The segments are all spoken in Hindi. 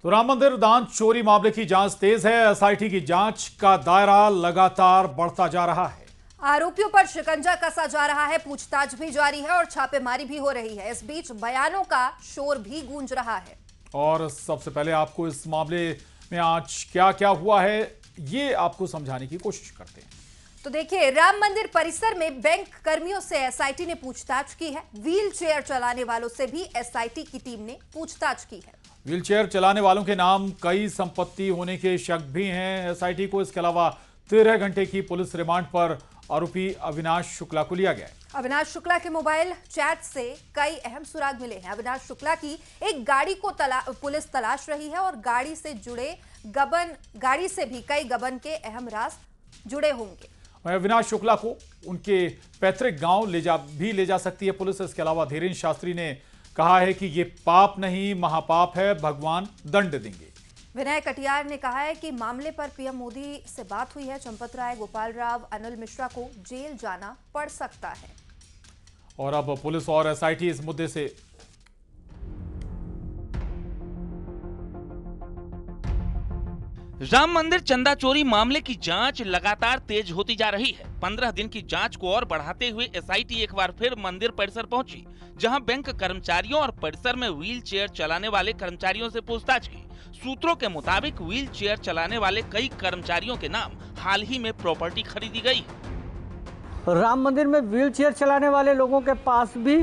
तो राम मंदिर दान चोरी मामले की जांच तेज है। एसआईटी की जांच का दायरा लगातार बढ़ता जा रहा है। आरोपियों पर शिकंजा कसा जा रहा है, पूछताछ भी जारी है और छापेमारी भी हो रही है। इस बीच बयानों का शोर भी गूंज रहा है। और सबसे पहले आपको इस मामले में आज क्या क्या हुआ है, ये आपको समझाने की कोशिश करते हैं। तो देखिए, राम मंदिर परिसर में बैंक कर्मियों से एसआईटी ने पूछताछ की है। व्हील चेयर चलाने वालों से भी एसआईटी की टीम ने पूछताछ की है। व्हीलचेयर चलाने वालों के नाम, कई संपत्ति होने के शक भी हैं एसआईटी को। इसके अलावा 13 घंटे की पुलिस रिमांड पर आरोपी अविनाश शुक्ला को लिया गया है। अविनाश शुक्ला के मोबाइल चैट से कई अहम सुराग मिले हैं। अविनाश शुक्ला की एक गाड़ी को पुलिस तलाश रही है और गाड़ी से भी कई गबन के अहम राज जुड़े होंगे। अविनाश शुक्ला को उनके पैतृक गांव ले जा सकती है पुलिस। इसके अलावा धीरेन्द्र शास्त्री ने कहा है कि ये पाप नहीं महापाप है, भगवान दंड देंगे। विनय कटियार ने कहा है कि मामले पर पीएम मोदी से बात हुई है। चंपत राय, गोपाल राव, अनिल मिश्रा को जेल जाना पड़ सकता है। और अब पुलिस और एसआईटी इस मुद्दे से राम मंदिर चंदा चोरी मामले की जांच लगातार तेज होती जा रही है। 15 दिन की जांच को और बढ़ाते हुए एसआईटी एक बार फिर मंदिर परिसर पहुंची, जहां बैंक कर्मचारियों और परिसर में व्हील चेयर चलाने वाले कर्मचारियों से पूछताछ की। सूत्रों के मुताबिक व्हील चेयर चलाने वाले कई कर्मचारियों के नाम हाल ही में प्रॉपर्टी खरीदी गई। राम मंदिर में व्हील चेयर चलाने वाले लोगों के पास भी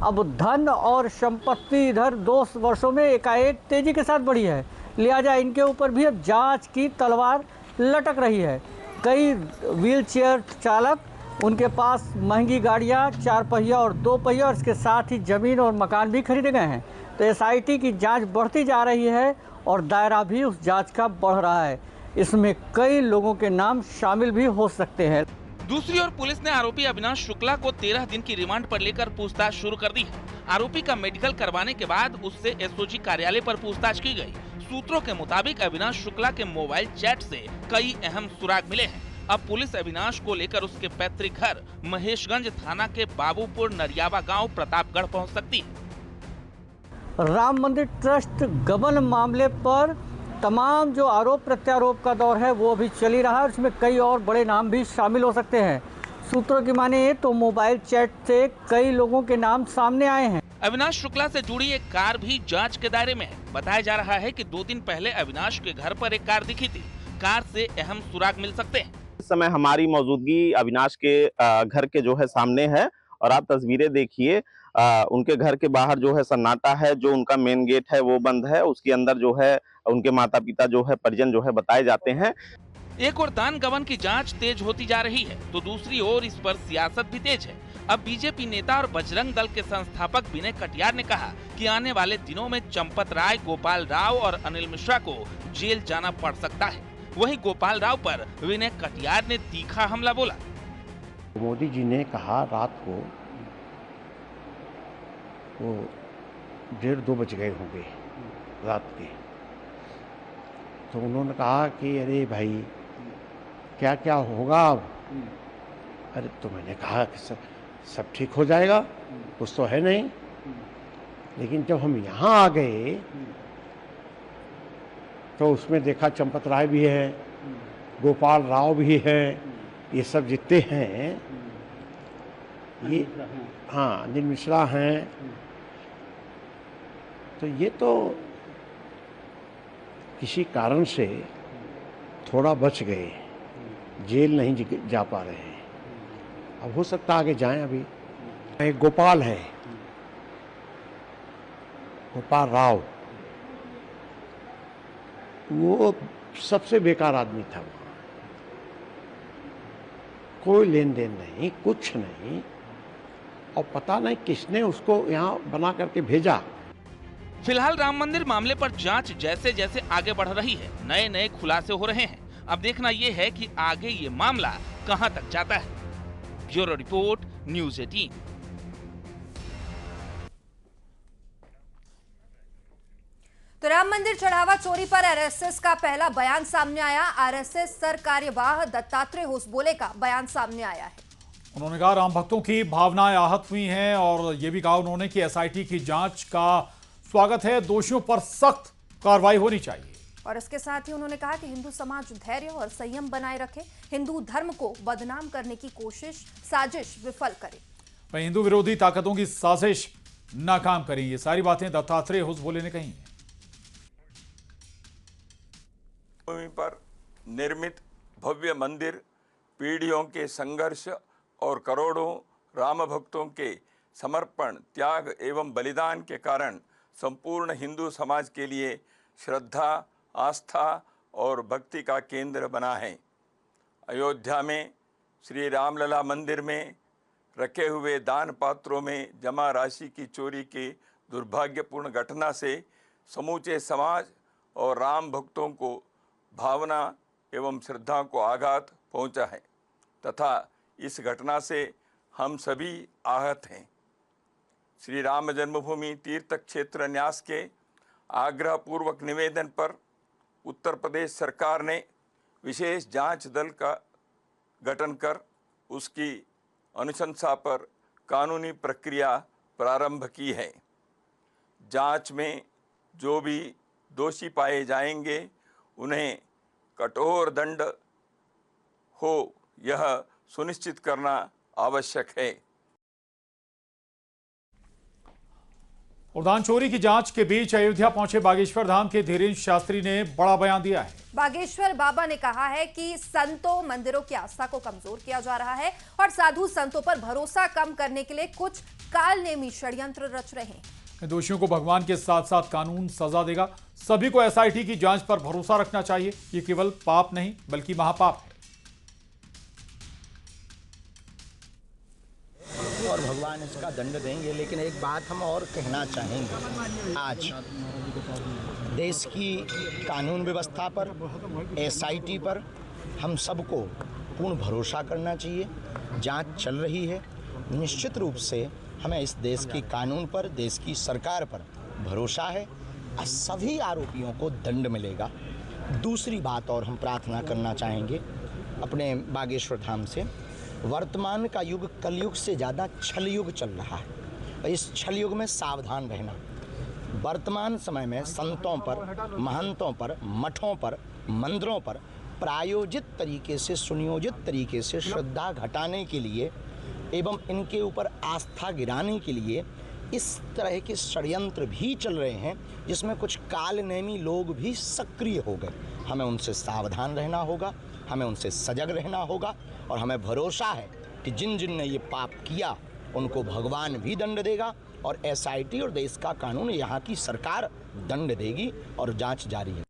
अब धन और संपत्ति इधर 2 वर्षों में एकाएक तेजी के साथ बढ़ी है। लिहाजा इनके ऊपर भी अब जांच की तलवार लटक रही है। कई व्हील चेयर चालक, उनके पास महंगी गाड़ियां, 4 पहिया और 2 पहिया और इसके साथ ही जमीन और मकान भी खरीदे गए हैं। तो एसआईटी की जांच बढ़ती जा रही है और दायरा भी उस जांच का बढ़ रहा है। इसमें कई लोगों के नाम शामिल भी हो सकते हैं। दूसरी ओर पुलिस ने आरोपी अविनाश शुक्ला को 13 दिन की रिमांड पर लेकर पूछताछ शुरू कर दी है। आरोपी का मेडिकल करवाने के बाद उससे एसओजी कार्यालय पर पूछताछ की गई। सूत्रों के मुताबिक अविनाश शुक्ला के मोबाइल चैट से कई अहम सुराग मिले हैं। अब पुलिस अविनाश को लेकर उसके पैतृक घर महेशगंज थाना के बाबूपुर नरियावा गांव प्रतापगढ़ पहुंच सकती है। राम मंदिर ट्रस्ट गबन मामले पर तमाम जो आरोप प्रत्यारोप का दौर है वो अभी चल ही रहा है और इसमें कई और बड़े नाम भी शामिल हो सकते हैं। सूत्रों की माने तो मोबाइल चैट से कई लोगों के नाम सामने आए हैं। अविनाश शुक्ला से जुड़ी एक कार भी जांच के दायरे में है। बताया जा रहा है कि 2 दिन पहले अविनाश के घर पर एक कार दिखी थी। कार से अहम सुराग मिल सकते हैं। इस समय हमारी मौजूदगी अविनाश के घर के जो है सामने है और आप तस्वीरें देखिए। उनके घर के बाहर जो है सन्नाटा है, जो उनका मेन गेट है वो बंद है। उसके अंदर जो है उनके माता पिता जो है परिजन जो है बताए जाते हैं। एक और दान गबन की जांच तेज होती जा रही है तो दूसरी ओर इस पर सियासत भी तेज है। अब बीजेपी नेता और बजरंग दल के संस्थापक विनय कटियार ने कहा कि आने वाले दिनों में चंपत राय, गोपाल राव और अनिल मिश्रा को जेल जाना पड़ सकता है। वहीं गोपाल राव पर विनय कटियार ने तीखा हमला बोला। मोदी जी ने कहा रात को वो 1:30-2 बज गए होंगे रात के, तो उन्होंने कहा कि अरे भाई क्या क्या होगा अब। अरे तो मैंने कहा कि सब ठीक हो जाएगा, कुछ तो है नहीं। लेकिन जब हम यहाँ आ गए तो उसमें देखा चंपत राय भी है, गोपाल राव भी है, ये सब जितने हैं ये, हाँ, अनिल मिश्रा हैं। तो ये तो किसी कारण से थोड़ा बच गए, जेल नहीं जा पा रहे हैं। अब हो सकता आगे जाएं। अभी एक गोपाल है, गोपाल राव, वो सबसे बेकार आदमी था। कोई लेन देन नहीं, कुछ नहीं, और पता नहीं किसने उसको यहाँ बना करके भेजा। फिलहाल राम मंदिर मामले पर जांच जैसे जैसे आगे बढ़ रही है, नए नए खुलासे हो रहे हैं। अब देखना ये है कि आगे ये मामला कहां तक जाता है। Bureau report, news 18। तो राम मंदिर चढ़ावा चोरी पर आरएसएस का पहला बयान सामने आया। आरएसएस सर कार्यवाह दत्तात्रेय होसबोले का बयान सामने आया है। उन्होंने कहा राम भक्तों की भावनाएं आहत हुई हैं और ये भी कहा उन्होंने कि एसआईटी की जांच का स्वागत है, दोषियों पर सख्त कार्रवाई होनी चाहिए। और इसके साथ ही उन्होंने कहा कि हिंदू समाज धैर्य और संयम बनाए रखे, हिंदू धर्म को बदनाम करने की साजिश विफल करे। वहीं हिंदू विरोधी ताकतों की साजिश नाकाम करें। ये सारी बातें दत्तात्रेय होसबोले ने कही हैं। भूमि पर निर्मित भव्य मंदिर पीढ़ियों के संघर्ष और करोड़ों राम भक्तों के समर्पण, त्याग एवं बलिदान के कारण संपूर्ण हिंदू समाज के लिए श्रद्धा, आस्था और भक्ति का केंद्र बना है। अयोध्या में श्री रामलला मंदिर में रखे हुए दान पात्रों में जमा राशि की चोरी की दुर्भाग्यपूर्ण घटना से समूचे समाज और राम भक्तों को भावना एवं श्रद्धा को आघात पहुंचा है तथा इस घटना से हम सभी आहत हैं। श्री राम जन्मभूमि तीर्थ क्षेत्र न्यास के आग्रहपूर्वक निवेदन पर उत्तर प्रदेश सरकार ने विशेष जांच दल का गठन कर उसकी अनुशंसा पर कानूनी प्रक्रिया प्रारंभ की है। जांच में जो भी दोषी पाए जाएंगे उन्हें कठोर दंड हो, यह सुनिश्चित करना आवश्यक है। उड़ान चोरी की जांच के बीच अयोध्या पहुंचे बागेश्वर धाम के धीरेन्द्र शास्त्री ने बड़ा बयान दिया है। बागेश्वर बाबा ने कहा है कि संतों, मंदिरों की आस्था को कमजोर किया जा रहा है और साधु संतों पर भरोसा कम करने के लिए कुछ कालनेमी षड्यंत्र रच रहे हैं। दोषियों को भगवान के साथ साथ कानून सजा देगा। सभी को एसआईटी की जांच पर भरोसा रखना चाहिए। ये केवल पाप नहीं बल्कि महापाप है और भगवान इसका दंड देंगे। लेकिन एक बात हम और कहना चाहेंगे, आज देश की कानून व्यवस्था पर, एसआईटी पर हम सबको पूर्ण भरोसा करना चाहिए। जांच चल रही है। निश्चित रूप से हमें इस देश के कानून पर, देश की सरकार पर भरोसा है। सभी आरोपियों को दंड मिलेगा। दूसरी बात और हम प्रार्थना करना चाहेंगे अपने बागेश्वर धाम से, वर्तमान का युग कलयुग से ज़्यादा छल युग चल रहा है और इस छल युग में सावधान रहना। वर्तमान समय में संतों पर, महंतों पर, मठों पर, मंदिरों पर प्रायोजित तरीके से, सुनियोजित तरीके से श्रद्धा घटाने के लिए एवं इनके ऊपर आस्था गिराने के लिए इस तरह के षड्यंत्र भी चल रहे हैं, जिसमें कुछ कालनेमी लोग भी सक्रिय हो गए। हमें उनसे सावधान रहना होगा, हमें उनसे सजग रहना होगा और हमें भरोसा है कि जिन जिन ने ये पाप किया उनको भगवान भी दंड देगा और एसआईटी और देश का कानून, यहाँ की सरकार दंड देगी और जांच जारी है।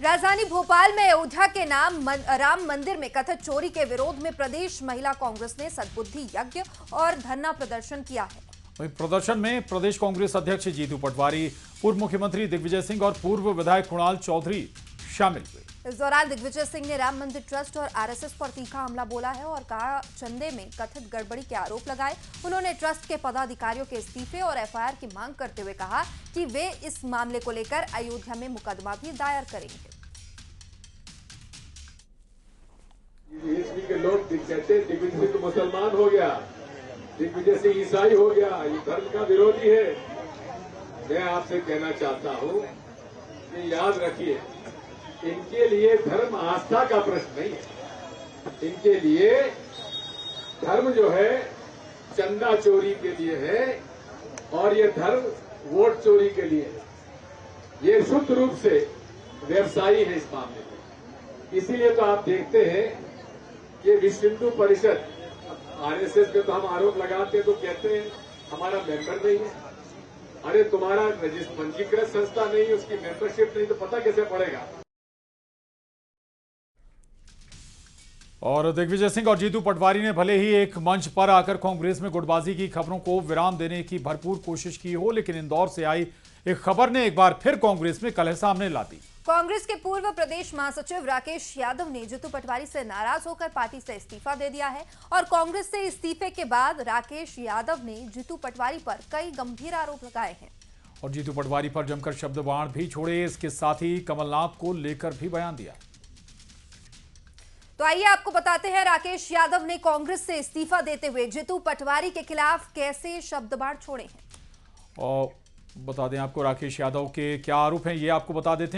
राजधानी भोपाल में अयोध्या के नाम राम मंदिर में कथित चोरी के विरोध में प्रदेश महिला कांग्रेस ने सद्बुद्धि यज्ञ और धरना प्रदर्शन किया है। वहीं प्रदर्शन में प्रदेश कांग्रेस अध्यक्ष जीतू पटवारी, पूर्व मुख्यमंत्री दिग्विजय सिंह और पूर्व विधायक कुणाल चौधरी शामिल हुए। इस दौरान दिग्विजय सिंह ने राम मंदिर ट्रस्ट और आरएसएस पर तीखा हमला बोला है और कहा चंदे में कथित गड़बड़ी के आरोप लगाए। उन्होंने ट्रस्ट के पदाधिकारियों के इस्तीफे और एफआईआर की मांग करते हुए कहा कि वे इस मामले को लेकर अयोध्या में मुकदमा भी दायर करेंगे। बीएसपी के लोग कहते हैं दिग्विजय सिंह तो मुसलमान हो गया, दिग्विजय सिंह ईसाई हो गया, ये धर्म का विरोधी है। मैं आपसे कहना चाहता हूं कि याद रखिए, इनके लिए धर्म आस्था का प्रश्न नहीं है। इनके लिए धर्म जो है चंदा चोरी के लिए है और ये धर्म वोट चोरी के लिए है। ये शुद्ध रूप से व्यवसायी है इस मामले में। इसीलिए तो आप देखते हैं कि विश्व हिंदू परिषद, आरएसएस पे तो हम आरोप लगाते तो कहते हैं हमारा मेंबर नहीं है। अरे तुम्हारा पंजीकृत संस्था नहीं है, उसकी मेंबरशिप नहीं, तो पता कैसे पड़ेगा। और दिग्विजय सिंह और जीतू पटवारी ने भले ही एक मंच पर आकर कांग्रेस में गुटबाजी की खबरों को विराम देने की भरपूर कोशिश की हो, लेकिन इंदौर से आई एक खबर ने एक बार फिर कांग्रेस में कलह सामने ला दी। कांग्रेस के पूर्व प्रदेश महासचिव राकेश यादव ने जीतू पटवारी से नाराज होकर पार्टी से इस्तीफा दे दिया है और कांग्रेस से इस्तीफे के बाद राकेश यादव ने जीतू पटवारी पर कई गंभीर आरोप लगाए हैं और जीतू पटवारी पर जमकर शब्द बाण भी छोड़े। इसके साथ ही कमलनाथ को लेकर भी बयान दिया। तो आइए आपको बताते हैं राकेश यादव ने कांग्रेस से इस्तीफा देते हुए जीतू पटवारी के खिलाफ कैसे शब्द बाण छोड़े हैं। और बता दें आपको राकेश यादव के क्या आरोप हैं ये आपको बता देते हैं।